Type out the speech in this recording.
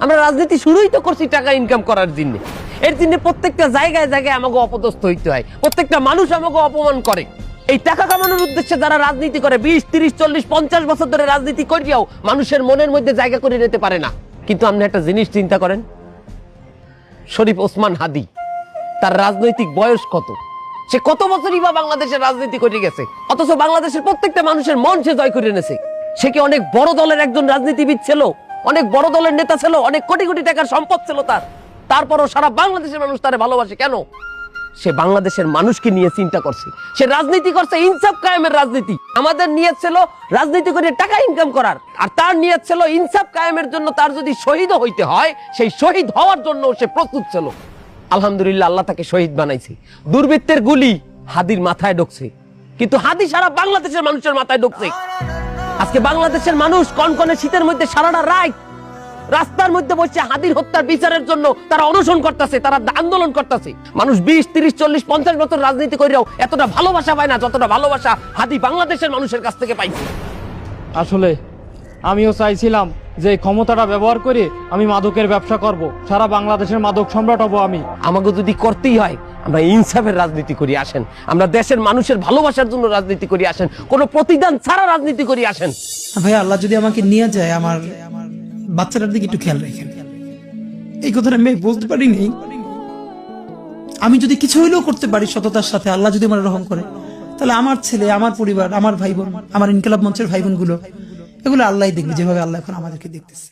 আমরা রাজনীতি শুরুই তো করছি টাকা ইনকাম করার জন্য। এর জন্য প্রত্যেকটা জায়গায় জায়গায় আমাকে অপদস্থ হইতে হয়, প্রত্যেকটা মানুষ আমাকে অপমান করে। এই টাকা কামানোর উদ্দেশ্যে যারা রাজনীতি করে 20, 30, 40, 50 বছর ধরে রাজনীতি করিয়াও মানুষের মনের মধ্যে জায়গা করে নিতে পারে না। কিন্তু আপনি একটা জিনিস চিন্তা করেন, শরীফ ওসমান হাদি, তার রাজনৈতিক বয়স কত? সে কত বছরই বা বাংলাদেশের রাজনীতি করে গেছে, অথচ বাংলাদেশের প্রত্যেকটা মানুষের মন সে জয় করে এনেছে। সে কি অনেক বড় দলের একজন রাজনীতিবিদ ছিল, অনেক বড় দলের নেতা ছিল, অনেক কোটি কোটি টাকার সম্পদ ছিল তার, তারপরও সারা বাংলাদেশের মানুষ তারে ভালোবাসে কেন? সে বাংলাদেশের মানুষকে নিয়ে চিন্তা করছে, সে রাজনীতি করছে ইনসাফ কায়েমের রাজনীতি। আমাদের নিয়ত ছিল রাজনীতি করে টাকা ইনকাম করার, আর তার নিয়ত ছিল ইনসাফ কায়েমের জন্য তার যদি শহীদ হইতে হয় সেই শহীদ হওয়ার জন্য সে প্রস্তুত ছিল। আলহামদুলিল্লাহ, আল্লাহ তাকে শহীদ বানাইছে। দুর্বৃত্তের গুলি হাদির মাথায় ঢুকছে, কিন্তু হাদি সারা বাংলাদেশের মানুষের মাথায় ঢুকছে। আজকে বাংলাদেশের মানুষ কনকনে শীতের মধ্যে সারাটা রাত রাস্তার মধ্যে বসে হাদির হত্যার বিচারের জন্য তারা অনশন করতেছে, তারা আন্দোলন করতেছে। মানুষ 20, 30, 40, 50 বছর রাজনীতি করেও এতটা ভালোবাসা পায় না যতটা ভালোবাসা হাদি বাংলাদেশের মানুষের কাছ থেকে পাইছে। আসলে আমিও চাইছিলাম যে এই ক্ষমতাটা ব্যবহার করে আমি মাদকের ব্যবসা করব, সারা বাংলাদেশের মাদক সম্রাট হব আমি। আমাকে যদি করতেই হয় আমরা ইনসাফের রাজনীতি করি আসেন, আমরা দেশের মানুষের ভালোবাসার জন্য রাজনীতি করি আসেন, কোনো প্রতিদান ছাড়া রাজনীতি করি আসেন। ভাই, আল্লাহ যদি আমাকে নিয়ে যায়, আমার বাচ্চাটার দিকে একটু খেয়াল রাখেন। এই কথাটা আমি বলতে পারিনি। আমি যদি কিছু হইলেও করতে পারি সততার সাথে, আল্লাহ যদি আমার রহম করে, তাহলে আমার ছেলে, আমার পরিবার, আমার ভাই বোন, আমার ইনকিলাব মঞ্চের ভাই বোন গুলো, এগুলো আল্লাহ দেখবে যেভাবে আল্লাহ এখন আমাদেরকে দেখতেছে।